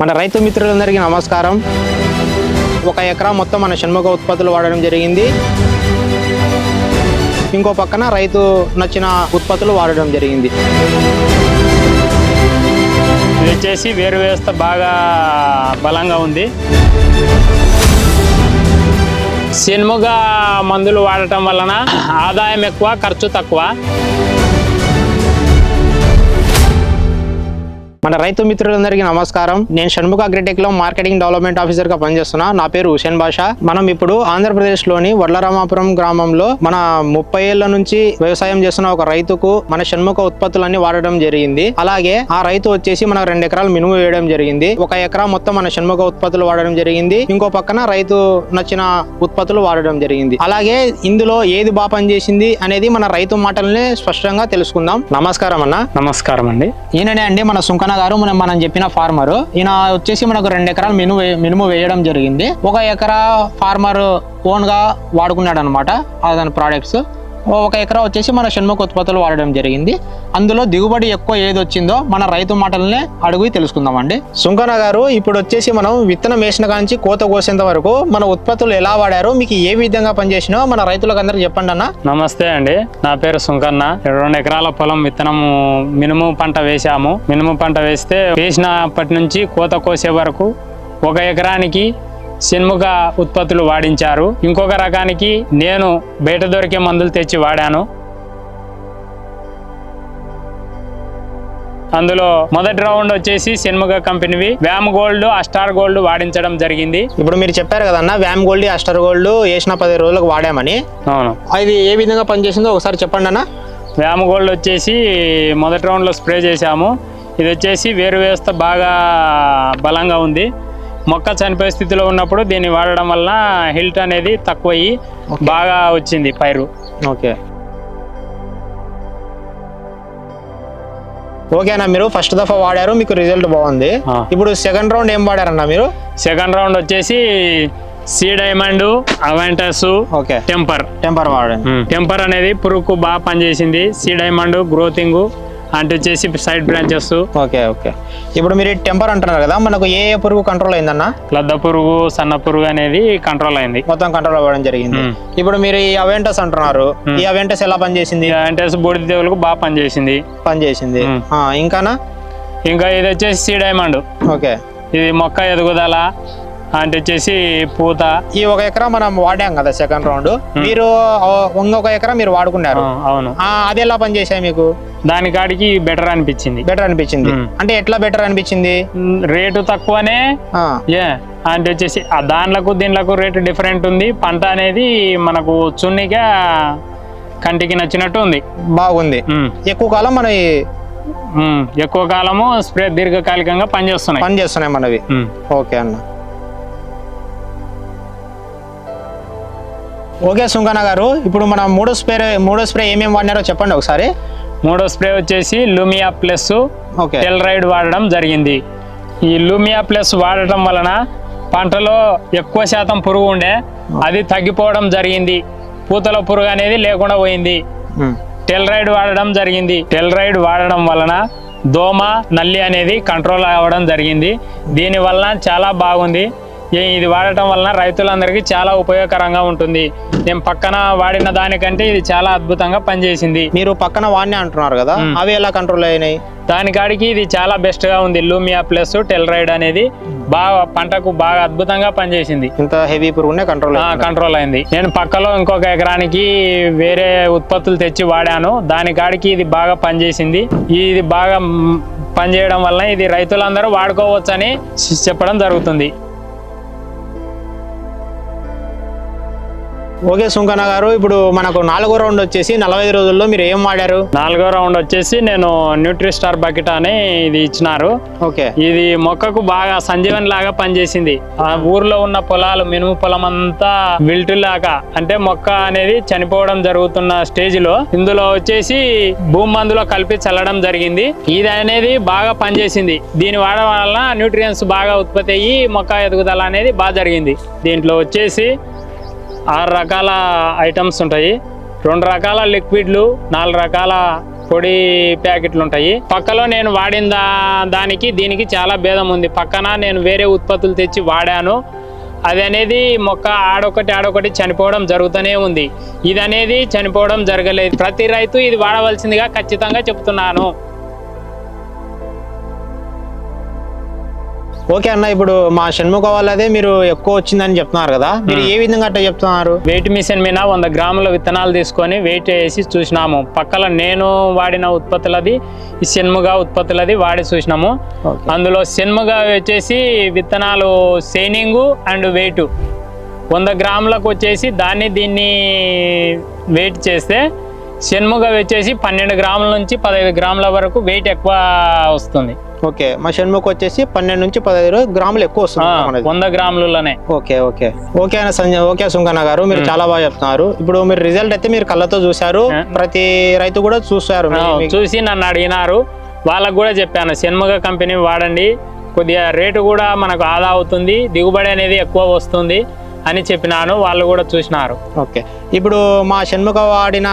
మన రైతు మిత్రులందరికీ నమస్కారం. 1 ఎకరా మొత్తం మన షణ్ముఖ ఉత్పత్తులు వాడడం జరిగింది. ఇంకో పక్కన రైతు నచ్చిన ఉత్పత్తులు వాడడం జరిగింది. ఇది వచ్చేసి వేరు వ్యవస్థ బాగా బలంగా ఉంది. షణ్ముఖ మందులు వాడటం వలన ఆదాయం ఎక్కువ, ఖర్చు తక్కువ. మన రైతు మిత్రులందరికీ నమస్కారం. నేను షణ్ముఖ అగ్రిటెక్ లో మార్కెటింగ్ డెవలప్మెంట్ ఆఫీసర్ గా పనిచేస్తున్నా. నా పేరు హుసేన్ బాషా. మనం ఇప్పుడు ఆంధ్రప్రదేశ్ లోని వడ్లరామాపురం గ్రామంలో మన 30 ఏళ్ల నుంచి వ్యవసాయం చేస్తున్న ఒక రైతుకు మన షణ్ముఖ ఉత్పత్తులన్నీ వాడడం జరిగింది. అలాగే ఆ రైతు వచ్చేసి మనకు 2 ఎకరాలు మినుము వేయడం జరిగింది. 1 ఎకరా మొత్తం మన షణ్ముఖ ఉత్పత్తులు వాడడం జరిగింది. ఇంకో పక్కన రైతు నచ్చిన ఉత్పత్తులు వాడడం జరిగింది. అలాగే ఇందులో ఏది బాగా పనిచేసింది అనేది మన రైతు మాటలనే స్పష్టంగా తెలుసుకుందాం. నమస్కారం అన్న. నమస్కారం అండి. ఈయననే అండి మన సుంకన్న గారు, మనం చెప్పిన ఫార్మర్. ఈయన వచ్చేసి మనకు 2 ఎకరాలు మినుము వేయడం జరిగింది. 1 ఎకరా ఫార్మర్ ఓన్ గా వాడుకున్నాడు అనమాట దాని ప్రోడక్ట్స్. 1 ఎకరా వచ్చేసి మన షణ్ముఖ ఉత్పత్తులు వాడడం జరిగింది. అందులో దిగుబడి ఎక్కువ ఏది వచ్చిందో మన రైతు మాటలనే అడిగి తెలుసుకుందామండి. సుంకన్న గారు, ఇప్పుడు వచ్చేసి మనం విత్తనం వేసిన కాంచి కోత కోసేంత వరకు మన ఉత్పత్తులు ఎలా వాడారు, మీకు ఏ విధంగా పనిచేసినో మన రైతులకు అందరికి చెప్పండి అన్న. నమస్తే అండి, నా పేరు సుంకన్న. 2 ఎకరాల పొలం విత్తనము మినుము పంట వేసాము. మినుము పంట వేసినప్పటి నుంచి కోత కోసే వరకు 1 ఎకరానికి షణ్ముఖ ఉత్పత్తులు వాడించారు. ఇంకొక రకానికి నేను బయట దొరికే మందులు తెచ్చి వాడాను. అందులో మొదటి రౌండ్ వచ్చేసి షణ్ముఖ కంపెనీవి వ్యామ్ గోల్డ్, అస్టార్ గోల్డ్ వాడించడం జరిగింది. ఇప్పుడు మీరు చెప్పారు కదన్న, వ్యామ్ గోల్డ్, అస్టార్ గోల్డ్ వేసిన 10 రోజులకు వాడామని. అవును. అది ఏ విధంగా పనిచేసిందో ఒకసారి చెప్పండి అన్న. వ్యామ్ గోల్డ్ వచ్చేసి మొదటి రౌండ్లో స్ప్రే చేశాము. ఇది వచ్చేసి వేరు వ్యవస్థ బాగా బలంగా ఉంది. మొక్క చనిపోయే స్థితిలో ఉన్నప్పుడు దీన్ని వాడడం వల్ల హిల్ట్ అనేది తక్కువయ్యి బాగా వచ్చింది పైరు. ఓకే ఓకేనా. మీరు ఫస్ట్ దఫా వాడారు, మీకు రిజల్ట్ బాగుంది. ఇప్పుడు సెకండ్ రౌండ్ ఏం వాడారన్నా మీరు? సెకండ్ రౌండ్ వచ్చేసి సీ డైమండ్, అవెంటస్, టెంపర్ వాడండి. టెంపర్ అనేది పురుగుకు బాగా పనిచేసింది. సీ డైమండ్ గ్రోతింగ్ అంటే వచ్చేసి సైడ్ బ్రాంచెస్. Okay okay. ఇప్పుడు మీరు టెంపర్ అంటున్నారు కదా, మనకు ఏ పురుగు కంట్రోల్ అయిందన్న? లద్ద పురుగు, సన్న పురుగు అనేది కంట్రోల్ అయింది, మొత్తం కంట్రోల్ అవ్వడం జరిగింది. ఇప్పుడు మీరు ఈ అవెంటస్ అంటున్నారు, ఈ అవెంటస్ ఎలా పనిచేసింది? అవెంటస్ బూడిద తెగులుకు బాగా పనిచేసింది. ఇంకా ఇది వచ్చేసి సీ డైమండ్. ఓకే. ఇది మొక్క ఎదుగుదల అంటే వచ్చేసి పూత. ఈ 1 ఎకరా మనం వాడాం కదా సెకండ్ రౌండ్, మీరు 1 ఎకరా మీరు వాడుకున్నారు. అవును. అది ఎలా పనిచేసాయి మీకు? దాని కాడికి బెటర్ అనిపించింది. అంటే ఎట్లా బెటర్ అనిపించింది? రేటు తక్కువనే అంటే వచ్చేసి దానిలకు దీనిలకు రేటు డిఫరెంట్ ఉంది. పంట అనేది మనకు చున్నిగా కంటికి నచ్చినట్టు ఉంది, బాగుంది. ఎక్కువ కాలం ఎక్కువ కాలము స్ప్రే దీర్ఘకాలికంగా పనిచేస్తున్నాయి మనవి. ఓకే అన్న. ఓకే సుంకన్న గారు, ఇప్పుడు మనం మూడో స్ప్రే ఏమేమి వాడినారో చెప్పండి ఒకసారి. మూడో స్ప్రే వచ్చేసి లూమియా ప్లస్ టెల్రైడ్ వాడడం జరిగింది. ఈ లూమియా ప్లస్ వాడటం వలన పంటలో ఎక్కువ శాతం పురుగు ఉండే అది తగ్గిపోవడం జరిగింది. పూతల పురుగు అనేది లేకుండా పోయింది. టెల్రైడ్ వాడడం జరిగింది. టెల్రైడ్ వాడడం వలన దోమ, నల్లి అనేది కంట్రోల్ అవ్వడం జరిగింది. దీని వలన చాలా బాగుంది. ఇది వాడటం వలన రైతులందరికీ చాలా ఉపయోగకరంగా ఉంటుంది. నేను పక్కన వాడిన దానికంటే ఇది చాలా అద్భుతంగా పనిచేసింది. మీరు పక్కన వాడినే అంటున్నారు కదా, అవి ఎలా కంట్రోల్ అయినాయి? దానికాడికి ఇది చాలా బెస్ట్ గా ఉంది. లూమియా ప్లస్ టెల్రైడ్ అనేది బాగా పంటకు బాగా అద్భుతంగా పనిచేసింది. ఇంత హెవీ పురుగునే కంట్రోల్ అయింది. నేను పక్కలో ఇంకొక ఎకరానికి వేరే ఉత్పత్తులు తెచ్చి వాడాను. దానికాడికి ఇది బాగా పనిచేసింది. ఇది బాగా పనిచేయడం వల్ల ఇది రైతులందరూ వాడుకోవచ్చని చెప్పడం జరుగుతుంది. ఓకే సుంకన్న గారు, ఇప్పుడు మనకు 4వ రౌండ్ వచ్చేసి 45 రోజుల్లో మీరు ఏం వాడారు? 4వ రౌండ్ వచ్చేసి నేను న్యూట్రిస్టార్ బకెట్ అని ఇది ఇచ్చినారు. ఓకే. ఇది మొక్కకు బాగా సంజీవన్ లాగా పనిచేసింది. ఆ ఊర్లో ఉన్న పొలాలు, మినుము పొలం అంతా విల్టు లాగా అంటే మొక్క అనేది చనిపోవడం జరుగుతున్న స్టేజ్ లో ఇందులో వచ్చేసి భూమి మందులో కలిపి చల్లడం జరిగింది. ఇది అనేది బాగా పనిచేసింది. దీని వాడడం వల్ల న్యూట్రియన్స్ బాగా ఉత్పత్తి అయ్యి మొక్క ఎదుగుదల అనేది బాగా జరిగింది. దీంట్లో వచ్చేసి 6 రకాల ఐటమ్స్ ఉంటాయి. 2 రకాల లిక్విడ్లు, 4 రకాల పొడి ప్యాకెట్లు ఉంటాయి. పక్కలో నేను వాడిన దానికి దీనికి చాలా భేదం ఉంది. పక్కన నేను వేరే ఉత్పత్తులు తెచ్చి వాడాను, అది అనేది మొక్క ఆడొకటి చనిపోవడం జరుగుతూనే ఉంది. ఇది అనేది చనిపోవడం జరగలేదు. ప్రతి రైతు ఇది వాడవలసిందిగా ఖచ్చితంగా చెప్తున్నాను. ఓకే అన్న, ఇప్పుడు మా షణ్ముఖ వాళ్ళదే మీరు ఎక్కువ వచ్చిందని చెప్తున్నారు కదా, మీరు ఏ విధంగా అట్లా చెప్తున్నారు? వెయిట్ మిషన్ మీద 100 గ్రాముల విత్తనాలు తీసుకొని వెయిట్ వేసి చూసినాము. పక్కల నేను వాడిన ఉత్పత్తులది, ఈ షణ్ముఖ ఉత్పత్తులది వాడి చూసినాము. అందులో షణ్ముఖ వచ్చేసి విత్తనాలు షైనింగ్ అండ్ వెయిట్ 100 గ్రాములకు వచ్చేసి దీన్ని వెయిట్ చేస్తే షణ్ముఖ వచ్చేసి 12 గ్రాముల నుంచి 15 గ్రాముల వరకు వెయిట్ ఎక్కువ వస్తుంది. ఓకే, మా షణ్ముఖ వచ్చేసి 12 నుంచి 15 గ్రాములు ఎక్కువ వస్తుంది 100 గ్రాములలోనే. ఓకే ఓకే ఓకే అన్న సంజయ్. ఓకే సుంకన్న గారు, మీరు చాలా బాగా చెప్తున్నారు. ఇప్పుడు మీరు రిజల్ట్ అయితే మీరు కళ్ళతో చూసారు, ప్రతి రైతు కూడా చూసారు, చూసి నన్ను అడిగినారు. వాళ్ళకు కూడా చెప్పాను షణ్ముఖ కంపెనీ వాడండి, కొద్దిగా రేటు కూడా మనకు ఆదా అవుతుంది, దిగుబడి అనేది ఎక్కువ వస్తుంది అని చెప్పినాను. వాళ్ళు కూడా చూసినారు. ఓకే, ఇప్పుడు మా షణ్ముఖ వాడిన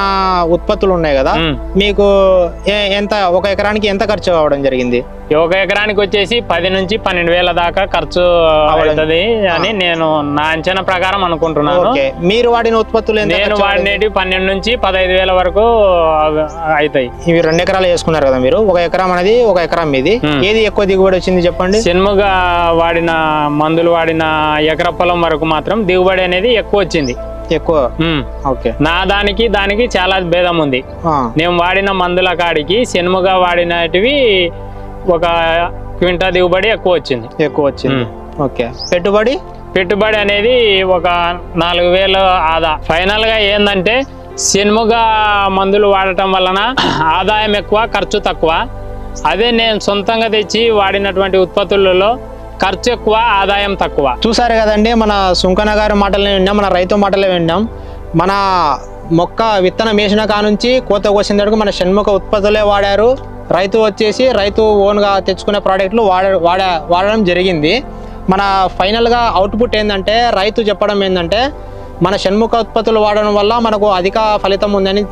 ఉత్పత్తులు ఉన్నాయి కదా, మీకు ఎంత ఒక ఎకరానికి ఎంత ఖర్చు అవడం జరిగింది? ఒక ఎకరానికి వచ్చేసి 10 నుంచి 12 వేల దాకా ఖర్చు అవుతుంది అని నేను నా అంచనా ప్రకారం అనుకుంటున్నాను. మీరు వాడిన ఉత్పత్తులు నేను వాడినవి 12 నుంచి 15 వేల వరకు అవుతాయి. ఇవి 2 ఎకరాలు వేసుకున్నారు కదా మీరు, ఒక ఎకరం అనేది ఒక ఎకరం మీది, ఏది ఎక్కువ దిగుబడి వచ్చింది చెప్పండి? షణ్ముఖ వాడిన మందులు వాడిన ఎకర పొలం వరకు మాత్రం దిగుబడి అనేది ఎక్కువ వచ్చింది. ఎక్కువ? ఓకే, నా దానికి చాలా భేదం ఉంది. నేను వాడిన మందుల కాడికి షణ్ముఖ వాడినటివి ఒక క్వింటా దిగుబడి ఎక్కువ వచ్చింది. ఓకే, పెట్టుబడి అనేది ఒక 4,000 ఆదా. ఫైనల్ గా ఏంటంటే షణ్ముఖ మందులు వాడటం వలన ఆదాయం ఎక్కువ, ఖర్చు తక్కువ. అదే నేను సొంతంగా తెచ్చి వాడినటువంటి ఉత్పత్తులలో ఖర్చు ఎక్కువ, ఆదాయం తక్కువ. చూసారు కదండి, మన సుంకన్న గారి మాటలే విన్నాం, మన రైతు మాటలే విన్నాం. మన మొక్క విత్తనం వేసిన కానుంచి కోత కోసిన దగ్గరకు మన షణ్ముఖ ఉత్పత్తులే వాడారు. రైతు ఓన్గా తెచ్చుకునే ప్రోడక్ట్లు వాడడం జరిగింది. మన ఫైనల్గా అవుట్పుట్ ఏంటంటే, రైతు చెప్పడం ఏంటంటే, మన షణ్ముఖ ఉత్పత్తులు వాడడం వల్ల మనకు అధిక ఫలితం ఉందని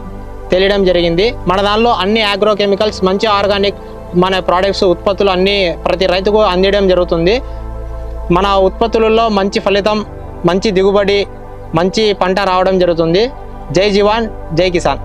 తెలియడం జరిగింది. మన దానిలో అన్ని ఆగ్రో కెమికల్స్, మంచి ఆర్గానిక్ మన ప్రోడక్ట్స్ ఉత్పత్తులు అన్నీ ప్రతి రైతుకు అందించడం జరుగుతుంది. మన ఉత్పత్తులలో మంచి ఫలితం, మంచి దిగుబడి, మంచి పంట రావడం జరుగుతుంది. జై జవాన్, జై కిసాన్.